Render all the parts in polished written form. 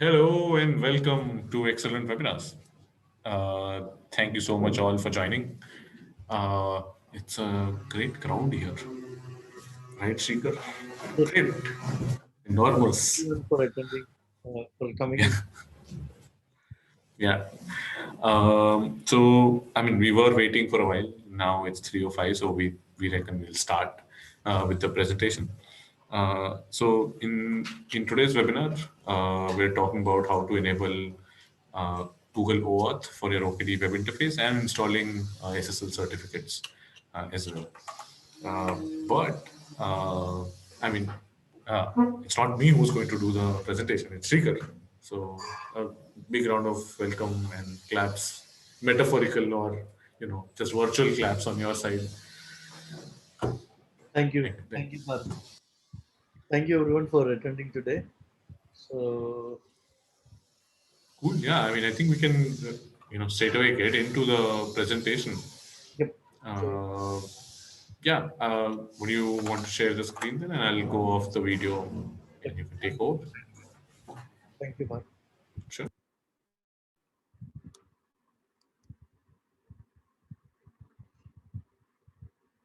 Hello and welcome to Excellent Webinars. Thank you so much all for joining. Uh, it's a great crowd here, right, Srikar? Yes, Great, thank enormous. you for attending, for coming Yeah, in. yeah. I mean, we were waiting for a while. Now it's 3:05, so we reckon we'll start with the presentation. So in today's webinar, we're talking about how to enable uh, Google OAuth for your OKD web interface and installing SSL certificates as well. Uh, but I mean, uh, it's not me who's going to do the presentation. It's Srikar. So a big round of welcome and claps, metaphorical or just virtual claps on your side. Thank you. Thank Thank you. you for thank you everyone for attending today. So Cool. Yeah. I mean, I think we can, straight away get into the presentation. yep. So Uh, yeah. Would you want to share the screen then, and I'll go off the video, yep. and you can take over. Thank you, Mark. Sure.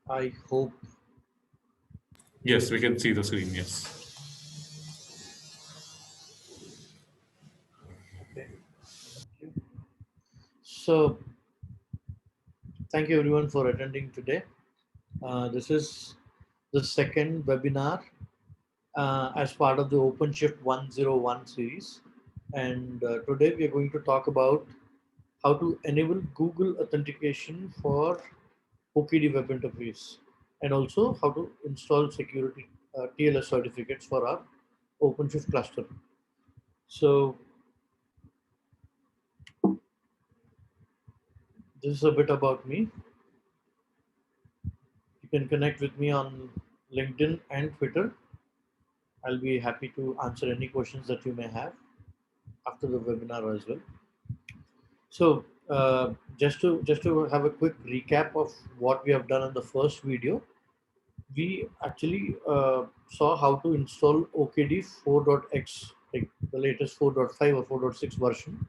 I hope. Yes, we can see the screen. Yes. Okay. Thank you. So thank you everyone for attending today. This is the second webinar as part of the OpenShift 101 series, and today we are going to talk about how to enable Google authentication for OKD web interface, and also how to install security TLS certificates for our OpenShift cluster. So this is a bit about me. You can connect with me on LinkedIn and Twitter. I'll be happy to answer any questions that you may have after the webinar as well. So just to have a quick recap of what we have done in the first video, we actually saw how to install OKD 4.x, like the latest 4.5 or 4.6 version.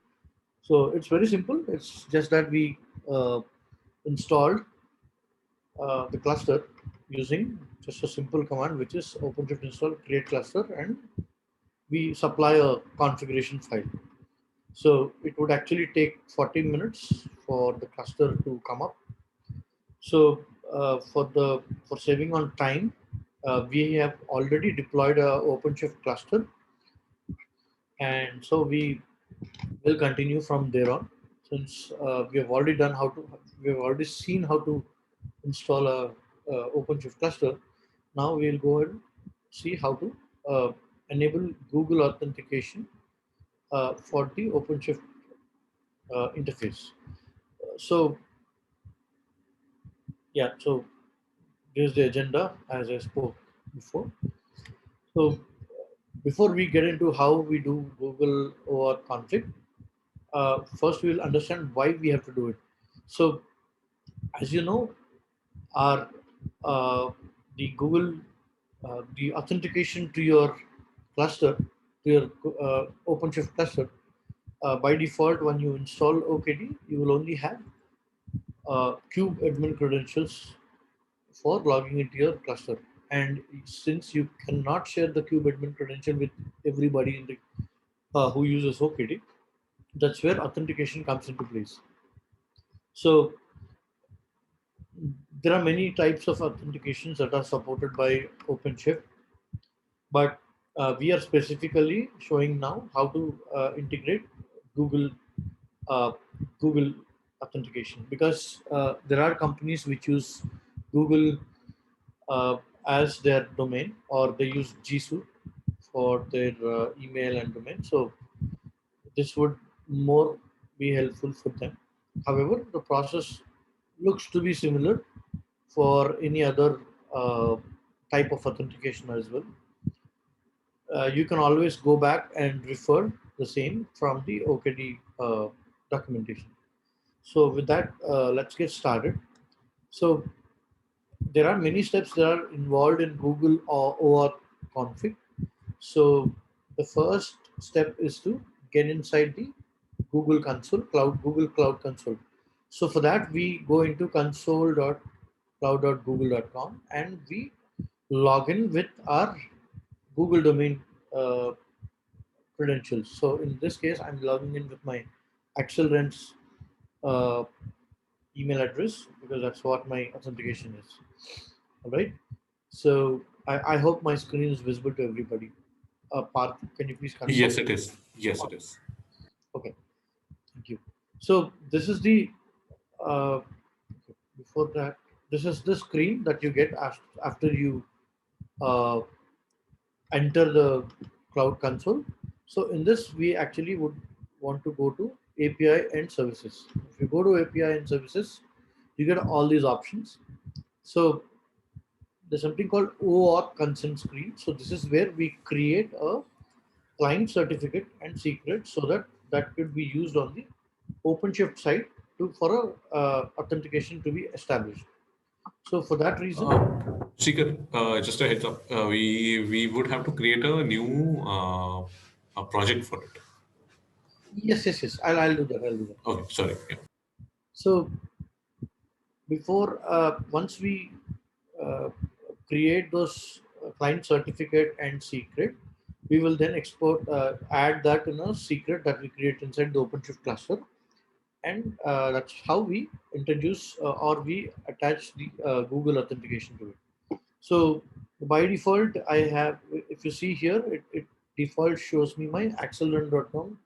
So it's very simple. It's just that we installed the cluster using just a simple command, which is OpenShift install create cluster, and we supply a configuration file. So it would actually take 40 minutes for the cluster to come up. So for saving on time, we have already deployed a OpenShift cluster, and so we will continue from there on. Since we have already seen how to install a OpenShift cluster. Now we'll go and see how to enable Google authentication for the OpenShift interface. So yeah, so here's the agenda as I spoke before. So before we get into how we do Google OAuth config, first we'll understand why we have to do it. So as you know, our the Google the authentication to your cluster, to your OpenShift cluster, by default, when you install OKD, you will only have Cube admin credentials for logging into your cluster. And since you cannot share the Cube admin credential with everybody in the who uses OKD, that's where authentication comes into place. So there are many types of authentications that are supported by OpenShift, but we are specifically showing now how to integrate Google uh, Google authentication, because there are companies which use Google uh, as their domain, or they use G Suite for their email and domain. So this would more be helpful for them. However, the process looks to be similar for any other uh, type of authentication as well. You can always go back and refer the same from the OKD documentation. So with that, let's get started. So there are many steps that are involved in Google or OAuth config. So the first step is to get inside the Google Console, Google Cloud Console. So for that, we go into console.cloud.google.com and we log in with our Google domain uh, credentials. So in this case, I'm logging in with my Accelerant's uh, email address because that's what my authentication is. All right. So I hope my screen is visible to everybody. Parth, can you please confirm? Yes, it is. Yes, it is. Okay, thank you. So this is the uh, before that. This is the screen that you get after you uh, enter the cloud console. So in this, we actually would want to go to API and services. If you go to API and services, you get all these options. So there's something called OAuth consent screen. So this is where we create a client certificate and secret so that that could be used on the OpenShift side to for a authentication to be established. So for that reason, Uh, Shikar, just a heads up. We would have to create a new a project for it. yes. I'll do that. I'll do that. Okay, sorry. Yeah. So before once we uh, create those client certificate and secret, we will then export add that in a secret that we create inside the OpenShift cluster, and that's how we introduce or we attach the Google authentication to it. So by default, I have, if you see here, it default shows me my accelerant.com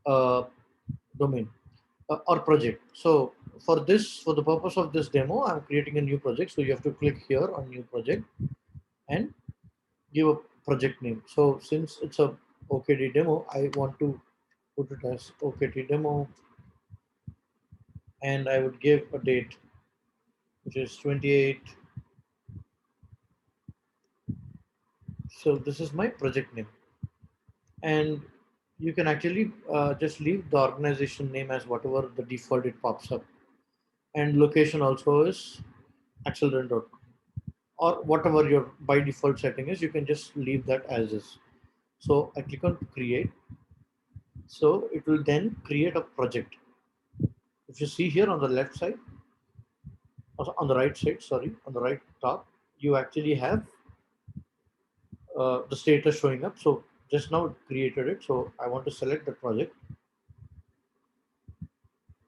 uh, domain or project. So for this, for the purpose of this demo, I'm creating a new project. So you have to click here on new project and give a project name. So since it's a OKD demo, I want to put it as OKD demo, and I would give a date which is 28. So this is my project name, and you can actually just leave the organization name as whatever the default it pops up, and location also is accelerant.com or whatever your by default setting is. You can just leave that as is. So I click on create. So it will then create a project. If you see here on the left side, or on the right side, sorry, on the right top, you actually have the status showing up. So just now it created it. So I want to select the project.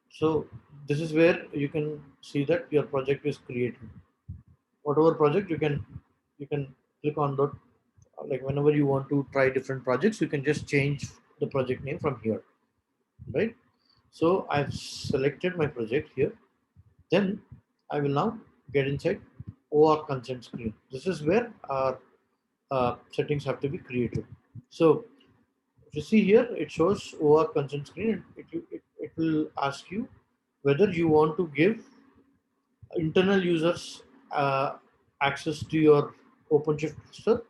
So this is where you can see that your project is created. Whatever project you can click on that. Like whenever you want to try different projects, you can just change the project name from here, right? So I've selected my project here. Then I will now get inside OAuth consent screen. This is where our settings have to be created. So if you see here, it shows OAuth consent screen, and it will ask you whether you want to give internal users access to your OpenShift cluster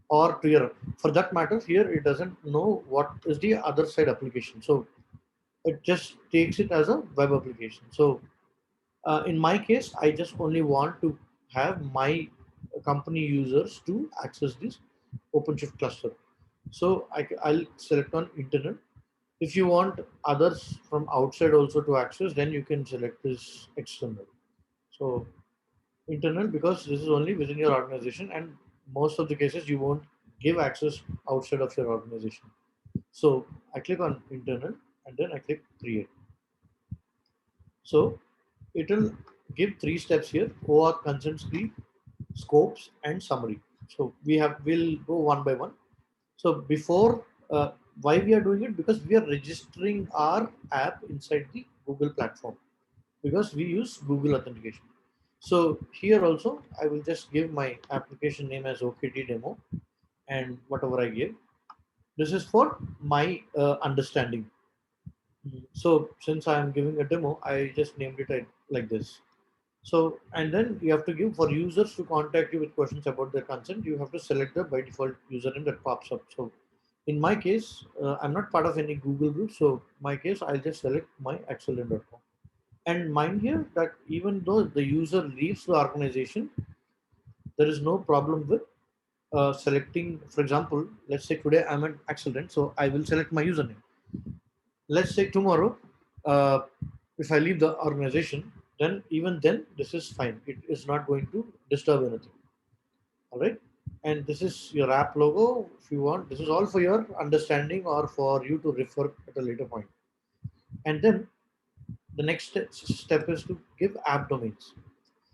or to your, for that matter, here it doesn't know what is the other side application. So it just takes it as a web application. So in my case, I just only want to have my company users to access this OpenShift cluster. So I'll select on internal. If you want others from outside also to access, then you can select this external. So internal, because this is only within your organization, and most of the cases you won't give access outside of your organization. So I click on internal and then I click create. So it will give three steps here: OAuth consent screen, scopes, and summary. So we'll go one by one. So before why we are doing it, because we are registering our app inside the Google platform, because we use Google authentication. So here also I will just give my application name as OKT demo, and whatever I give, this is for my understanding. So since I am giving a demo, I just named it like this. So, and then you have to give for users to contact you with questions about their consent, you have to select the by default username that pops up. So in my case, I'm not part of any Google group. So my case, I'll just select my accelerant.com. And mind here that even though the user leaves the organization, there is no problem with selecting, for example, let's say today I'm an accelerant, so I will select my username. Let's say tomorrow, uh, if I leave the organization, then even then this is fine. It is not going to disturb anything. All right. And this is your app logo. If you want, this is all for your understanding or for you to refer at a later point. And then the next step is to give app domains.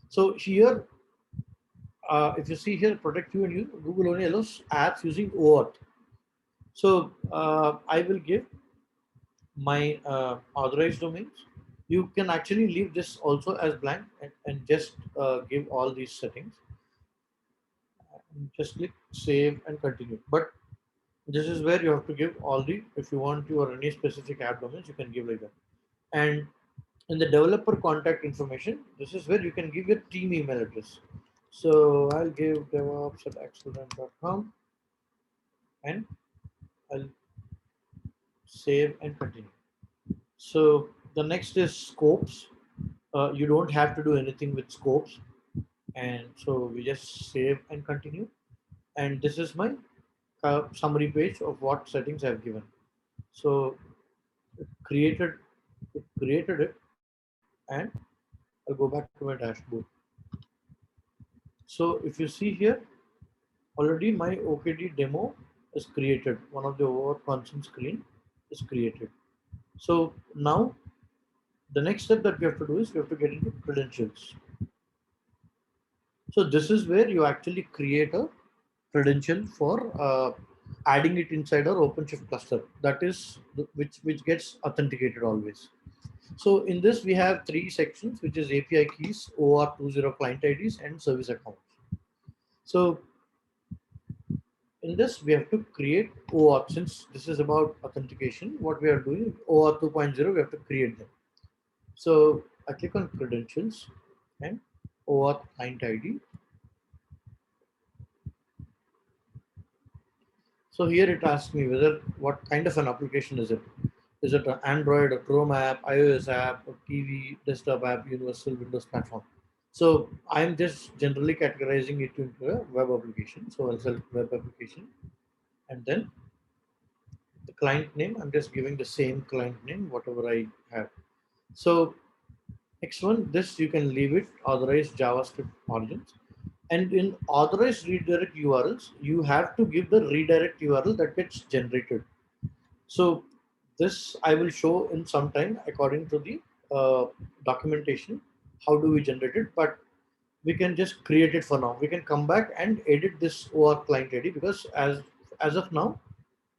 So here, if you see here, protect you and you, Google only allows apps using OAuth. So I will give my authorized domains. You can actually leave this also as blank and just give all these settings and just click save and continue. But this is where you have to give all the, if you want your any specific app domains, you can give like that. And in the developer contact information, this is where you can give your team email address. So I'll give devops@axelrun.com and I'll save and continue. So the next is scopes. You don't have to do anything with scopes. And so we just save and continue. And this is my summary page of what settings I've given. So it created, it and I'll go back to my dashboard. So if you see here, already my OKD demo is created. One of the over consent screen is created. So now the next step that we have to do is we have to get into credentials. So this is where you actually create a credential for adding it inside our OpenShift cluster. That is which gets authenticated always. So in this we have three sections, which is API keys, OAuth 20 client IDs, and service accounts. So in this we have to create OAuth. Since this is about authentication, what we are doing, OAuth 2.0, we have to create them. So I click on credentials and OAuth client ID. So here it asks me whether what kind of an application is it. Is it an Android, a Chrome app, iOS app, a TV, desktop app, universal Windows platform? So I'm just generally categorizing it into a web application. So I'll select web application, and then the client name, I'm just giving the same client name, whatever I have. So next one, this you can leave it authorized JavaScript origins. And in authorized redirect URLs, you have to give the redirect URL that gets generated. So this I will show in some time according to the documentation. How do we generate it? But we can just create it for now. We can come back and edit this OAuth client ID, because as of now,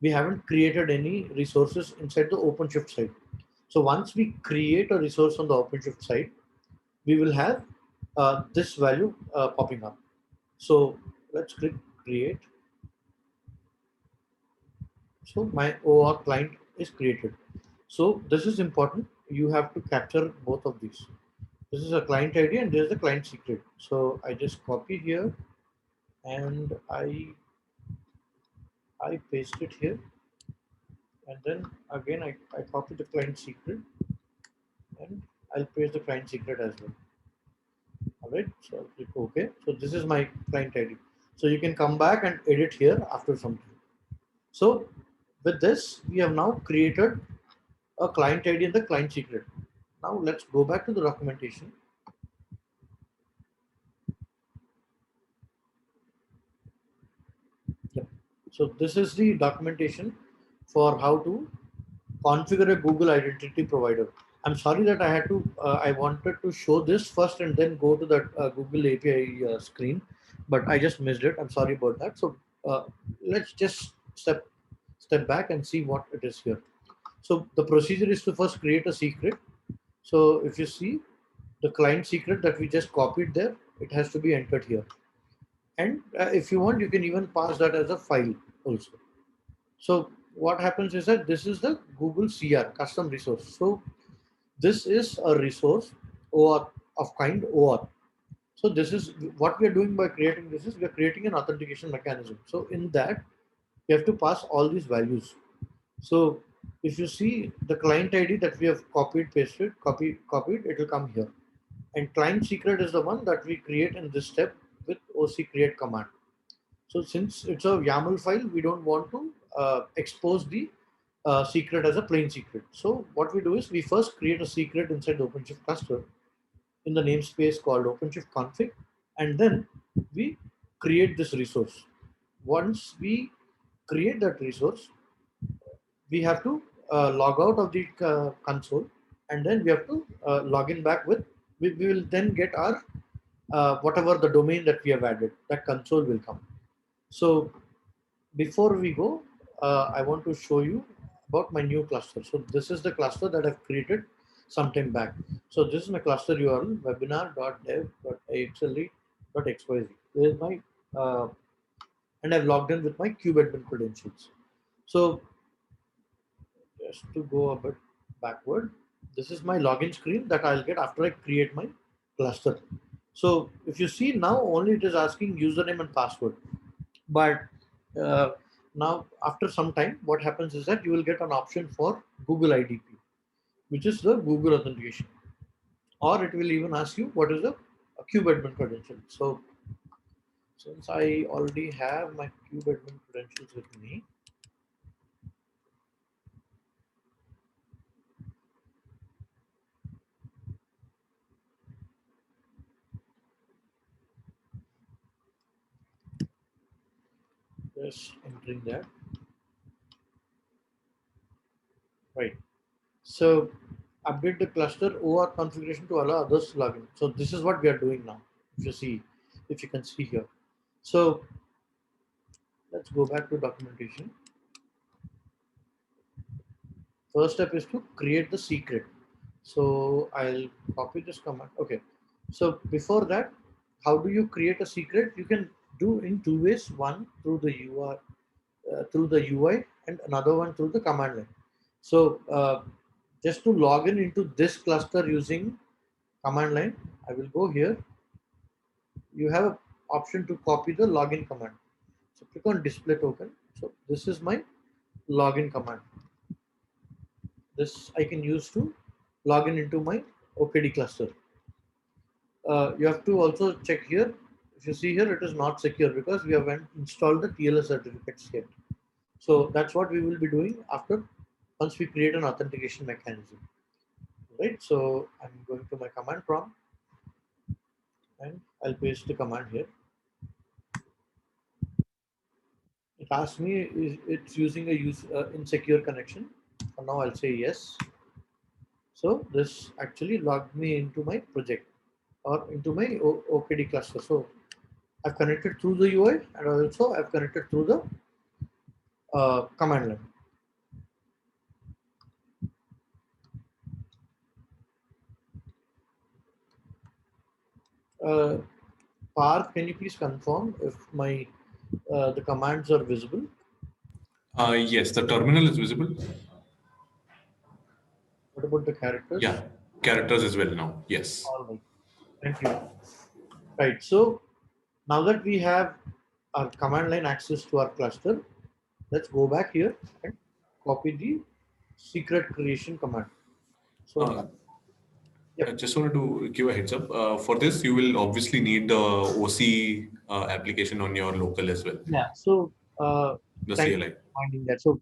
we haven't created any resources inside the OpenShift side. So once we create a resource on the OpenShift side, we will have this value popping up. So let's click create. So my OAuth client is created. So this is important. You have to capture both of these. This is a client ID and this is the client secret. So I just copy here and I paste it here, and then again I copy the client secret and I'll paste the client secret as well. All right, so I'll click OK. So this is my client ID. So you can come back and edit here after some time. So with this, we have now created a client ID and the client secret. Now let's go back to the documentation. Yep. So this is the documentation for how to configure a Google identity provider. I'm sorry that I had to, I wanted to show this first and then go to that Google API screen, but I just missed it. I'm sorry about that. So let's just step back and see what it is here. So the procedure is to first create a secret. So if you see the client secret that we just copied there, it has to be entered here. And if you want, you can even pass that as a file also. So what happens is that this is the Google CR, custom resource. So this is a resource or of kind OAuth. So this is what we are doing by creating this is we are creating an authentication mechanism. So in that you have to pass all these values. So if you see the client ID that we have copied, it will come here. And client secret is the one that we create in this step with OC create command. So since it's a YAML file, we don't want to expose the secret as a plain secret. So what we do is we first create a secret inside the OpenShift cluster in the namespace called OpenShift config, and then we create this resource. Once we create that resource, we have to log out of the console, and then we have to log in back with, we will then get our whatever the domain that we have added, that console will come. So before we go, I want to show you about my new cluster. So this is the cluster that I've created sometime back. So this is my cluster URL, webinar.dev.axle.xyz. This is my and I've logged in with my kubeadmin credentials. So just to go a bit backward, this is my login screen that I'll get after I create my cluster. So if you see now, only it is asking username and password. But uh, now after some time, what happens is that you will get an option for Google IDP, which is the Google authentication, or it will even ask you what is the kubeadmin credential. So since I already have my kubeadmin credentials with me, just entering that. Right. So update the cluster OR configuration to allow others to log in. So this is what we are doing now. If you see, if you can see here. So let's go back to documentation. First step is to create the secret. So I'll copy this command. Okay. So before that, how do you create a secret? You can do in two ways. One through the UR, through the UI, and another one through the command line. So just to log in into this cluster using command line, I will go here. You have an option to copy the login command. So click on display token. So this is my login command. This I can use to log in into my OKD cluster. You have to also check here. If you see here, it is not secure because we haven't installed the TLS certificates yet. So that's what we will be doing after once we create an authentication mechanism. Right. So I'm going to my command prompt and I'll paste the command here. It asks me is it's using a insecure connection. For now, I'll say yes. So this actually logged me into my project or into my OKD cluster. So I've connected through the UI and also I've connected through the command line. Uh, Parth, can you please confirm if my the commands are visible? Yes, the terminal is visible. What about the characters? Yeah, characters as well now. Yes. All right. Thank you. Right. So now that we have our command line access to our cluster, let's go back here and copy the secret creation command. So, Uh, I yep, just wanted to give a heads up. For this, you will obviously need the OC application on your local as well, yeah. So, the thank you CLI. for finding that. So,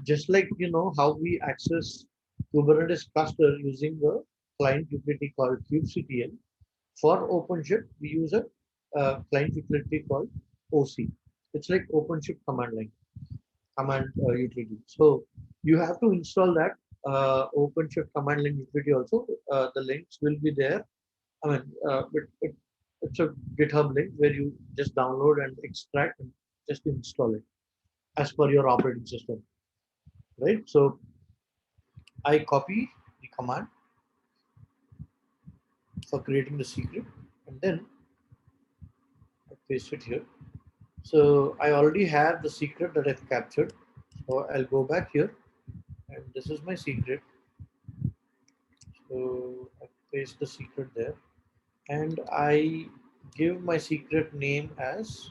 just like you know how we access Kubernetes cluster using the client utility called kubectl, for OpenShift we use a client utility called OC. It's like OpenShift command line, command utility. So you have to install that OpenShift command line utility also. The links will be there. I mean, but it's a GitHub link where you just download and extract and just install it as per your operating system, right? So I copy the command for creating the secret and then I paste it here. So I already have the secret that I've captured. So I'll go back here and this is my secret. So I paste the secret there and I give my secret name as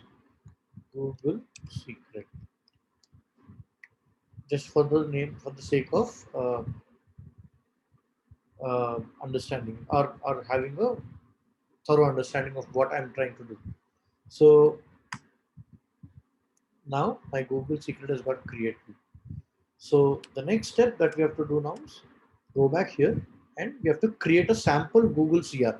Google Secret, just for the name, for the sake of understanding or having a thorough understanding of what I'm trying to do. So now my Google Secret has got created. So the next step that we have to do now is go back here and we have to create a sample Google CR.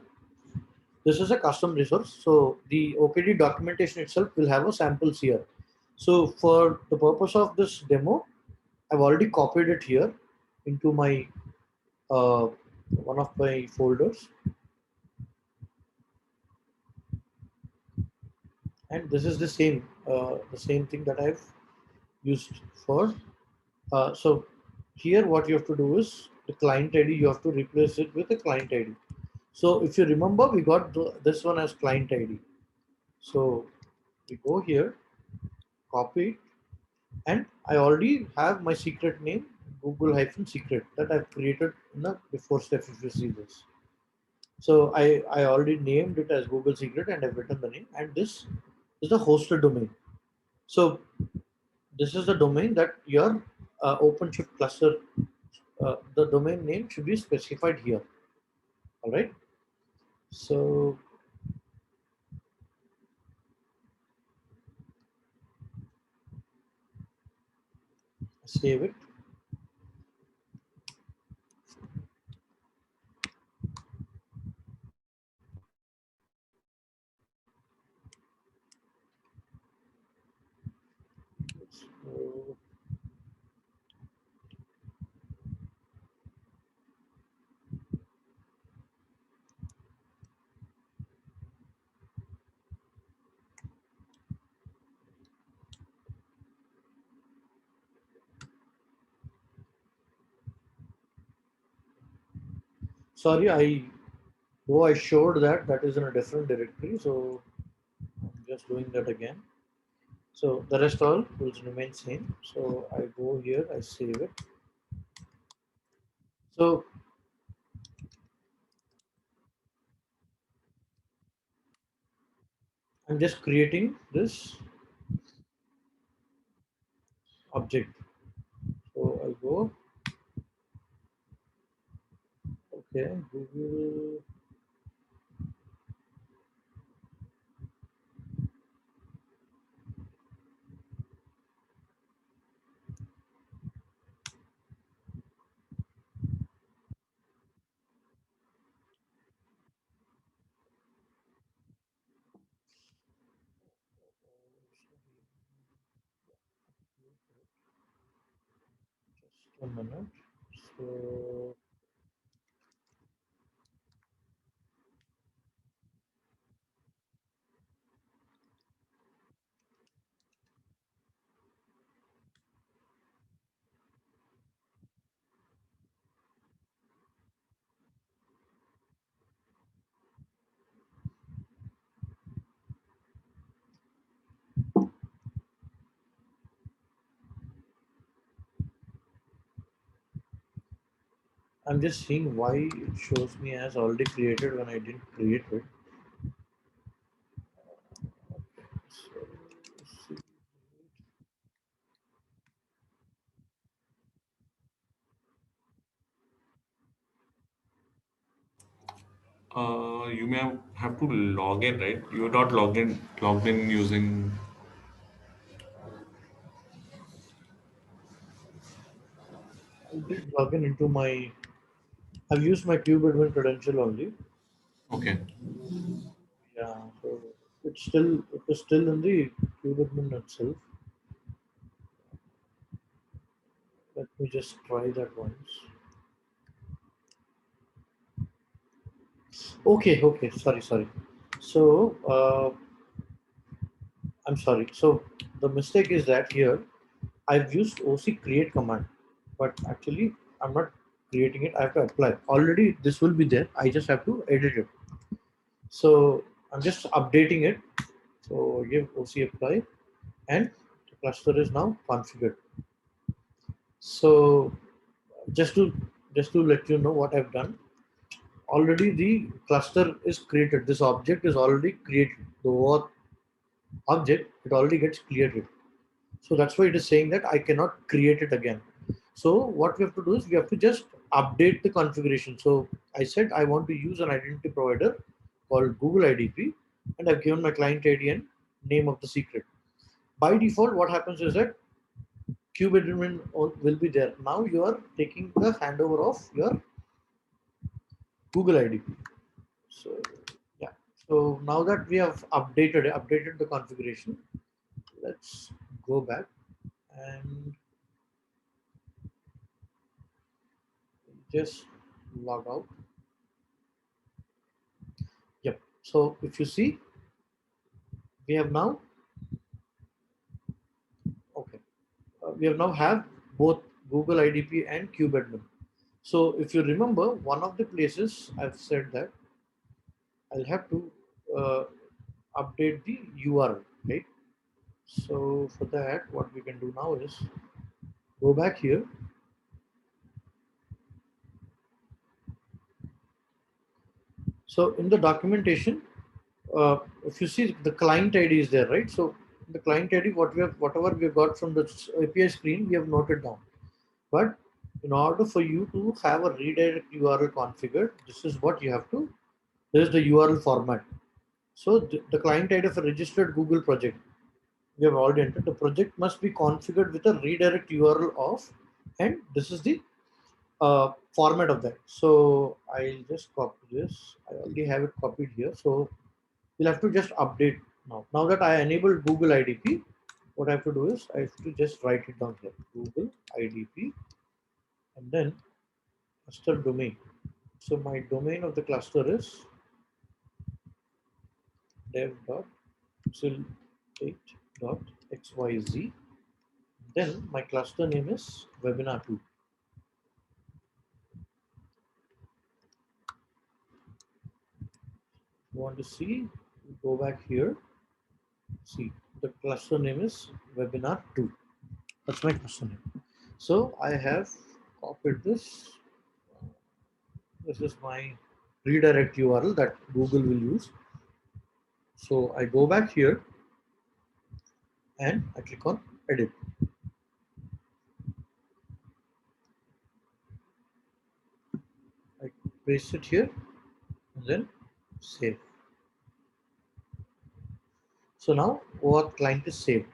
This is a custom resource. So the OKD documentation itself will have a sample CR. So for the purpose of this demo, I've already copied it here into my one of my folders, and this is the same thing that I've used for. So here, what you have to do is the client ID. You have to replace it with a client ID. So if you remember, we got this one as client ID. So we go here, copy it, and I already have my secret name, Google-secret, that I've created in the before step if you see this. So I already named it as Google Secret and I've written the name, and this is the hosted domain. So this is the domain that your OpenShift cluster, the domain name should be specified here. All right. So save it. So, sorry, I showed that is in a different directory. So I'm just doing that again. So the rest all will remain same. So I go here, I save it. So I'm just creating this object. So I go, okay, Google. Just a minute. So I'm just seeing why it shows me as already created when I didn't create it. So, You may have to log in, right? You're not logged in using. I'll just log in into my. I've used my CubeAdmin credential only. Okay. Yeah, so it is still in the CubeAdmin itself. Let me just try that once. Okay, sorry. So I'm sorry. So the mistake is that here I've used OC create command, but actually I'm not creating it. I have to apply. Already this will be there. I just have to edit it. So I'm just updating it. So give OC apply, and the cluster is now configured. So just to just to let you know what I've done, already the cluster is created. This object is already created. The OAuth object, it already gets created. So that's why it is saying that I cannot create it again. So what we have to do is we have to just update the configuration. So I said I want to use an identity provider called Google IDP, and I've given my client ID and name of the secret. By default, what happens is that QBadmin will be there. Now you are taking the handover of your Google IDP. So yeah. So now that we have updated the configuration, let's go back and just log out. Yep. So if you see, we have now okay. We have now have both Google IDP and KubeAdmin. So if you remember, one of the places I've said that I'll have to uh, update the URL, right? So for that, what we can do now is go back here. So in the documentation, if you see the client ID is there, right? So the client ID, whatever we have got from the API screen, we have noted down. But in order for you to have a redirect URL configured, this is what you have to. This is the URL format. So the client ID of a registered Google project, we have already entered. The project must be configured with a redirect URL of, and this is the format of that. So I'll just copy this. I already have it copied here. So we'll have to just update now. Now that I enabled Google IDP, what I have to do is I have to just write it down here. Google IDP and then cluster domain. So my domain of the cluster is dev.xil8.xyz. Then my cluster name is webinar 2. You want to see, go back here. See, the cluster name is webinar 2. That's my cluster name. So I have copied this. This is my redirect URL that Google will use. So I go back here and I click on edit. I paste it here and then save. So now OAuth client is saved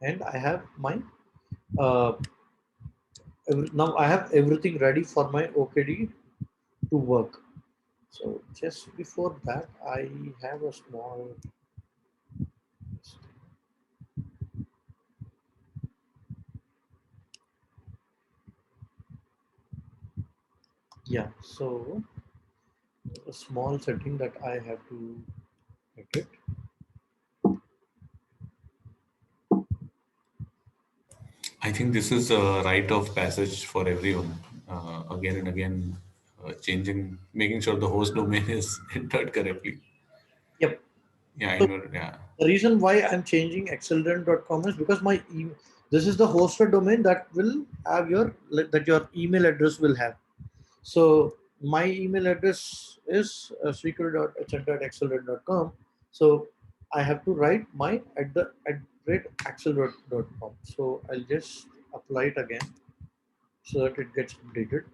and I have my uh, now I have everything ready for my OKD to work. So just before that, I have a small yeah. So a small setting that I have to make it. I think this is a rite of passage for everyone. Again and again, making sure the host domain is entered correctly. Yep. Yeah, So yeah. the reason why I'm changing accelerant.com is because this is the hosted domain that will have your email address will have. So my email address is srikur.hm.accelerant.com. So I have to write my at rate accelerant.com. So I'll just apply it again so that it gets updated.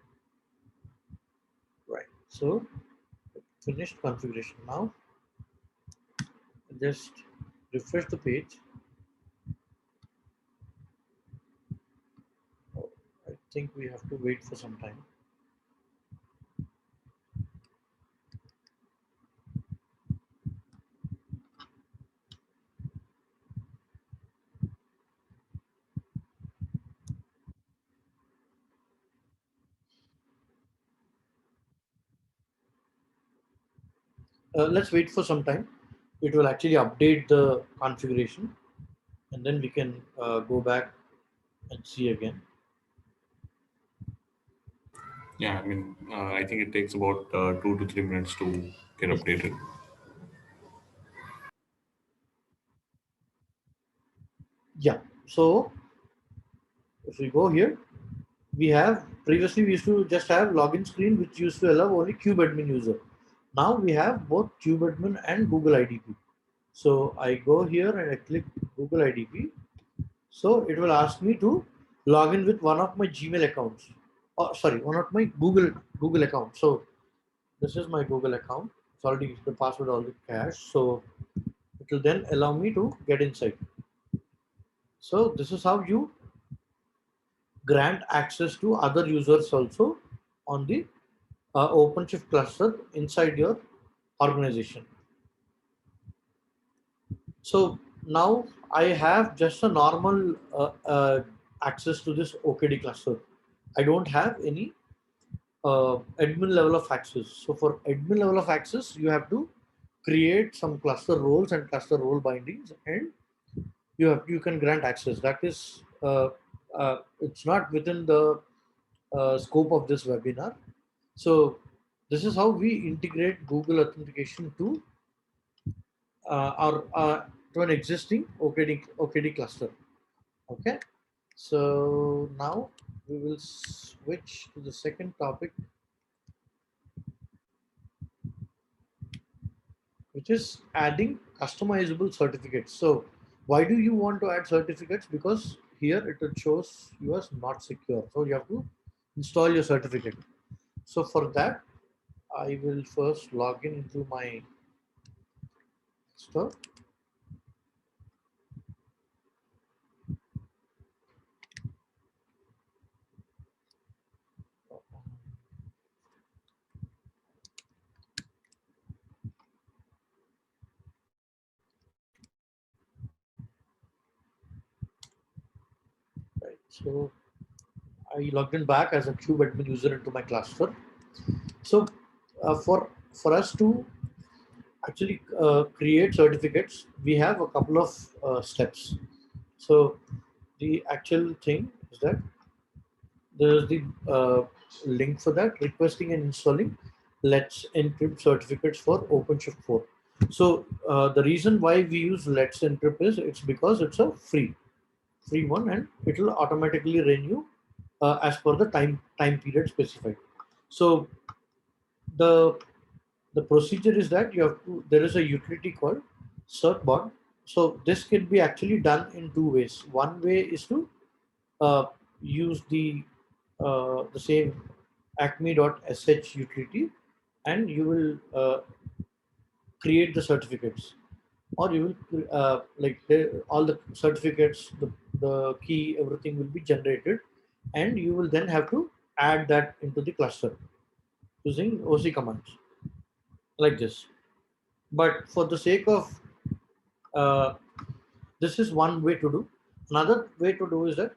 Right. So finished configuration now. Just refresh the page. Oh, I think we have to wait for some time. Let's wait for some time. It will actually update the configuration and then we can go back and see again. Yeah, I mean, I think it takes about 2 to 3 minutes to get Yes. updated. Yeah. So if we go here, we have previously we used to just have login screen which used to allow only KubeAdmin user. Now we have both KubeAdmin and Google IDP. So I go here and I click Google IDP. So it will ask me to log in with one of my Gmail accounts. Oh, sorry, one of my Google account. So this is my Google account. It's already the password already cached. So it will then allow me to get inside. So this is how you grant access to other users also on the OpenShift cluster inside your organization. So now I have just a normal access to this OKD cluster. I don't have any admin level of access. So for admin level of access, you have to create some cluster roles and cluster role bindings, and you can grant access. That is it's not within the scope of this webinar. So this is how we integrate Google authentication to our to an existing OKD cluster. Okay, so now we will switch to the second topic, which is adding customizable certificates. So why do you want to add certificates? Because here it shows you as not secure. So you have to install your certificate. So for that, I will first log in into my store. Right. So I logged in back as a Cube admin user into my cluster. So for us to actually create certificates, we have a couple of steps. So the actual thing is that there's the link for that, requesting and installing Let's Encrypt certificates for OpenShift 4. So the reason why we use Let's Encrypt is it's because it's a free one, and it will automatically renew as per the time period specified. So the the procedure is that you have to, there is a utility called certbot. So this can be actually done in two ways. One way is to uh, use the same acme.sh utility, and you will create the certificates, or you will all the certificates, the key, everything will be generated, and you will then have to add that into the cluster using OC commands like this. But for the sake of uh, this is one way to do. Another way to do is that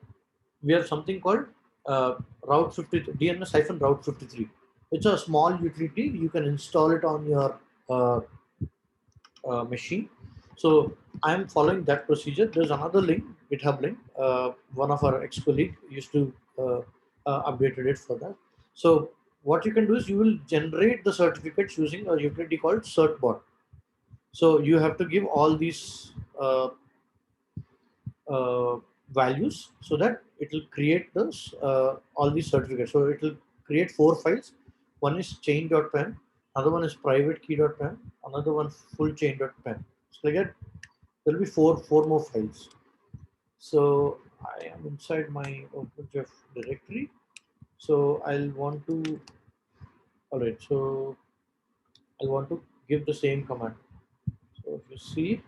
we have something called Route 50 DNS-Route 53. It's a small utility. You can install it on your uh, machine. So I'm following that procedure. There's another link, GitHub link. One of our ex-colleague used to updated it for that. So what you can do is you will generate the certificates using a utility called certbot. So you have to give all these uh, values so that it will create those all these certificates. So it will create 4 files. One is chain.pem, another one is private key.pem, another one full chain.pem. So like that, there will be four more files. So I am inside my OpenShift directory. So I'll want to, all right. So I want to give the same command. So if you see,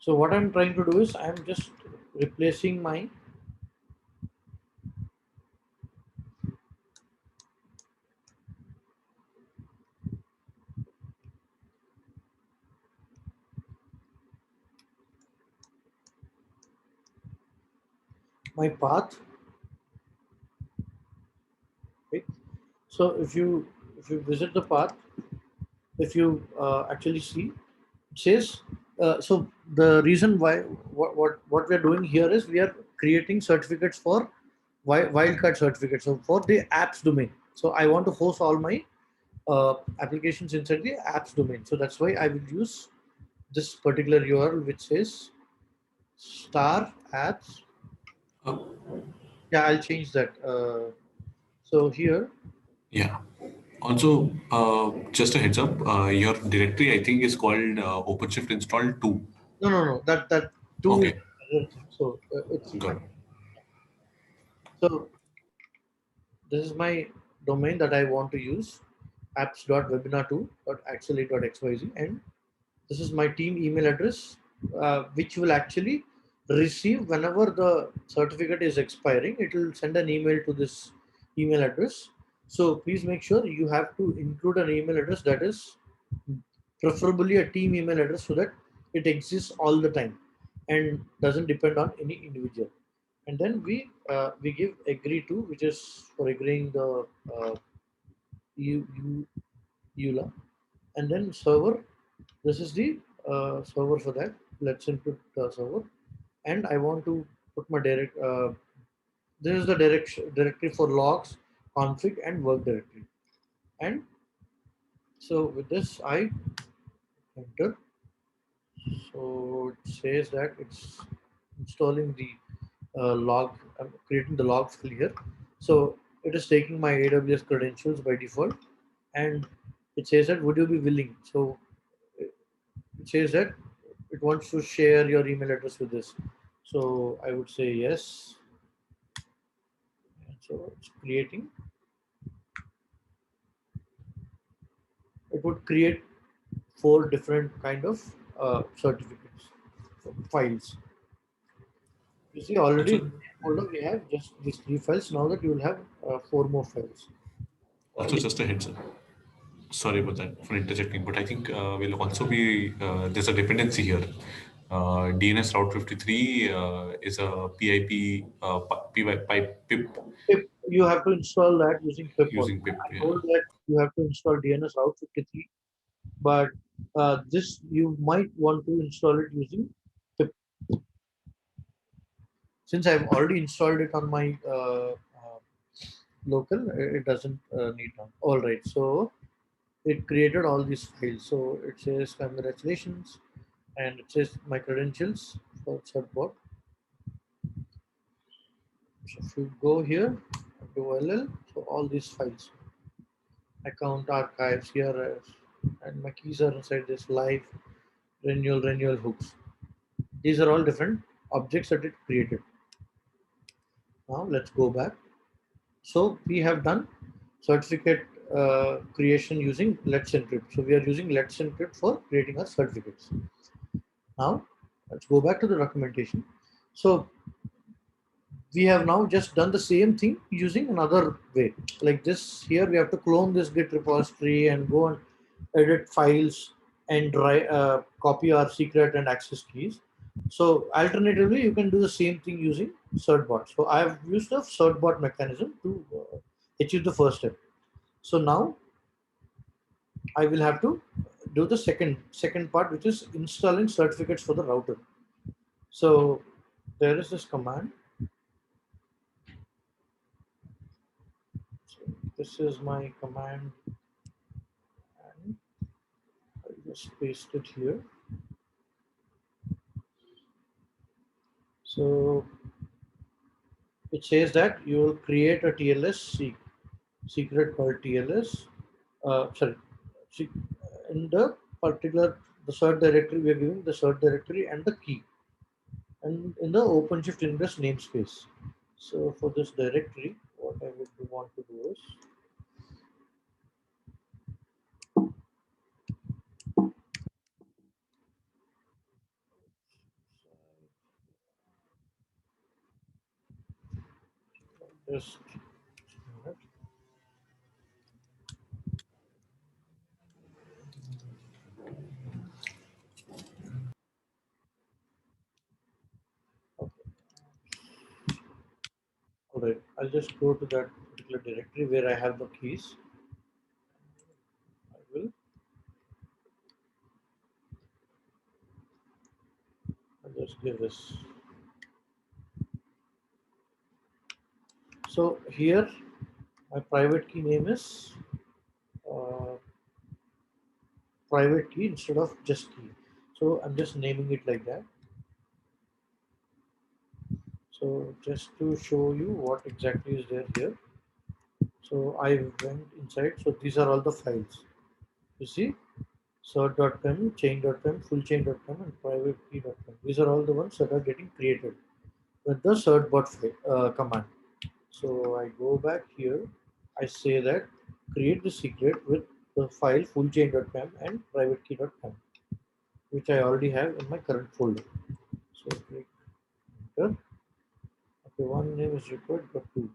so what I'm trying to do is I'm just replacing my path. Okay. So if you visit the path, if you actually see, it says so the reason why what we are doing here is we are creating certificates for wildcard certificates, so for the apps domain. So I want to host all my applications inside the apps domain. So that's why I will use this particular URL which says star apps. Uh, Yeah, I'll change that. So here, Yeah. Also, just a heads up, your directory I think is called OpenShift install 2. no. That two is Okay, another thing. So it's got fine. it. So this is my domain that I want to use, apps.webinar2.axelate.xyz, and this is my team email address, which will actually receive whenever the certificate is expiring. It will send an email to this email address. So please make sure you have to include an email address that is preferably a team email address so that it exists all the time and doesn't depend on any individual. And then we give agree to, which is for agreeing the EULA, and then server. This is the server for that. Let's input the server, and I want to put my direct. This is the directory for logs, config, and work directory. And so with this, I enter. So it says that it's installing the log. I'm creating the log file here. So it is taking my AWS credentials by default, and it says that would you be willing? So it says that it wants to share your email address with this. So I would say yes. And so it's creating. It would create four different kind of certificates files. You see already Also, folder we have just these three files. Now that you will have four more files. also just a heads up. Sorry about that for interjecting, but I think will also be there's a dependency here. DNS Route 53 is a PIP pip Pip, you have to install that using pip also. using pip. I Yeah. told that you have to install DNS Route 53, but this you might want to install it using pip. Since I've already installed it on my local, it doesn't need now. All right, so it created all these files. So it says congratulations, and it says my credentials for Certbot. So if you go here, do LL, so all these files, account archives here, and my keys are inside this live renewal hooks. These are all different objects that it created. Now let's go back. So we have done certificate creation using Let's Encrypt. So we are using Let's Encrypt for creating our certificates. Now let's go back to the documentation. So we have now just done the same thing using another way. Like this here, we have to clone this Git repository and go and edit files and copy our secret and access keys. So alternatively, you can do the same thing using certbot. So I have used the certbot mechanism to achieve the first step. So now I will have to do the second part, which is installing certificates for the router. So there is this command. So this is my command, and I'll just paste it here. So it says that you will create a TLS secret called TLS. Sorry, in the particular the cert directory we are giving the cert directory and the key, and in the OpenShift Ingress namespace. So for this directory, what I would want to do is just okay. All right. I'll just go to that particular directory where I have the keys. I will. I'll just give this. So here, my private key name is uh, private key instead of just key. So I'm just naming it like that. So just to show you what exactly is there here. So I went inside. So these are all the files. You see, cert.pem, chain.pem, fullchain.pem, and private key.pem. These are all the ones that are getting created with the certbot command. So I go back here. I say that create the secret with the file fullchain.pem and private key.pem, which I already have in my current folder. So click enter. Okay, one name is required, but two.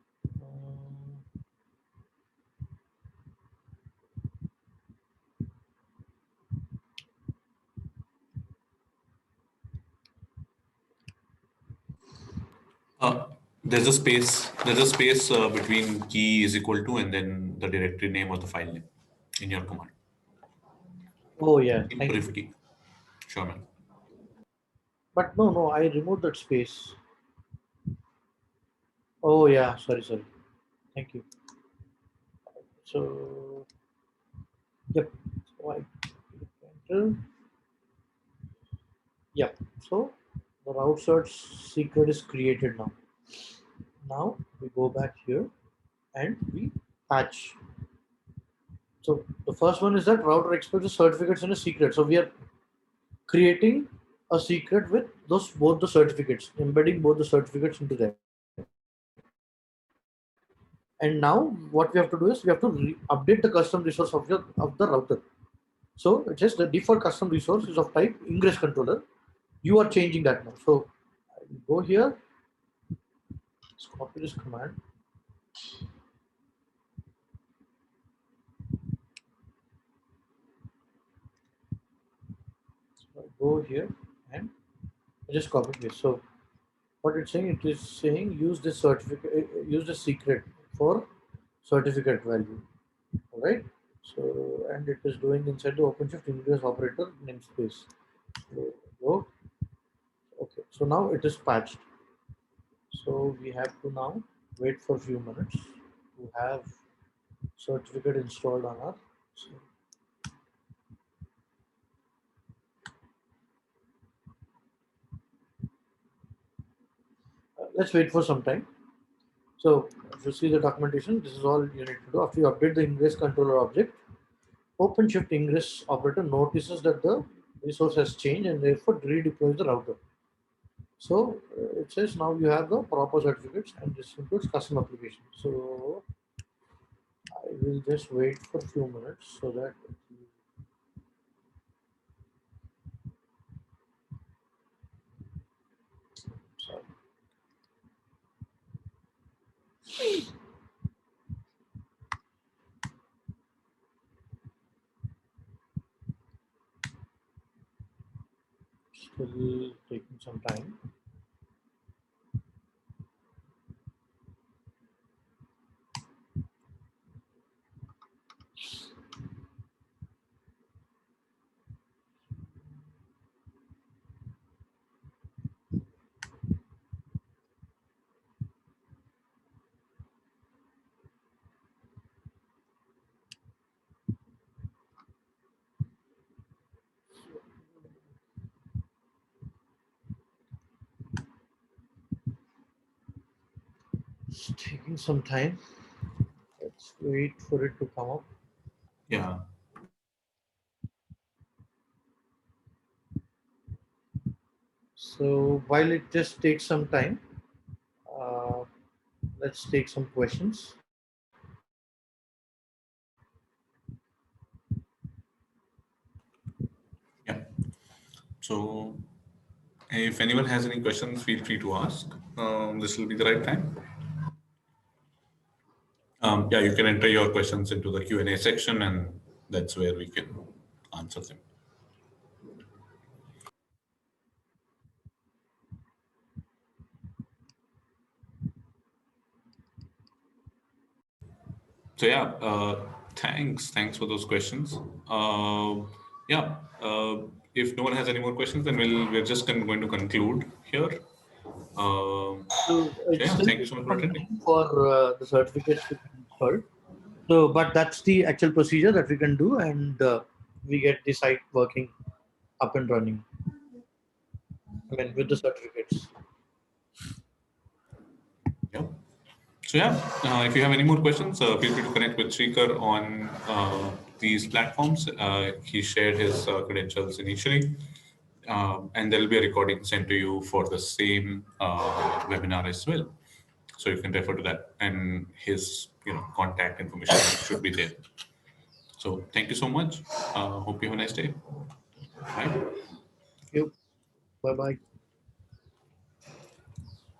Uh, there's a space between key is equal to and then the directory name or the file name in your command. Oh yeah, In thank brief you. key. Sure, man. But no, I removed that space. Oh yeah, sorry. Thank you. So yep. So I click enter. Yep. So the route search secret is created now. Now we go back here and we patch. So the first one is that router expects the certificates and a secret. So we are creating a secret with those both the certificates, embedding both the certificates into there. And now what we have to do is we have to update the custom resource of the router. So it says the default custom resource is of type ingress controller. You are changing that now. So I will go here, let's copy this command. So I go here and I just copy this. So what it's saying, it is saying use this certificate, use the secret for certificate value. All right. So and it is doing inside the OpenShift ingress operator namespace. So go. Okay. So now it is patched. So we have to now wait for a few minutes to have certificate installed on our. So let's wait for some time. So if you see the documentation, this is all you need to do. After you update the ingress controller object, OpenShift ingress operator notices that the resource has changed and therefore redeploys the router. So it says now you have the proper certificates and this includes custom application. So I will just wait for a few minutes so that sorry. Still taking some time. It's taking some time. Let's wait for it to come up. Yeah. So while it just takes some time, uh, let's take some questions. Yeah. So if anyone has any questions, feel free to ask. This will be the right time. Yeah, you can enter your questions into the Q&A section, and that's where we can answer them. So yeah, thanks for those questions. Yeah, if no one has any more questions, then we're just going to conclude here. So So it's yeah, still thank you so taking much for some attending. time for the certificates to be installed. So, but that's the actual procedure that we can do, and we get the site working up and running. I mean, with the certificates. Yeah. So yeah, if you have any more questions, feel free to connect with Srikar on these platforms. He shared his credentials initially, and there will be a recording sent to you for the same webinar as well. So you can refer to that, and his contact information should be there. So thank you so much. Hope you have a nice day. Bye. Thank you. Bye bye.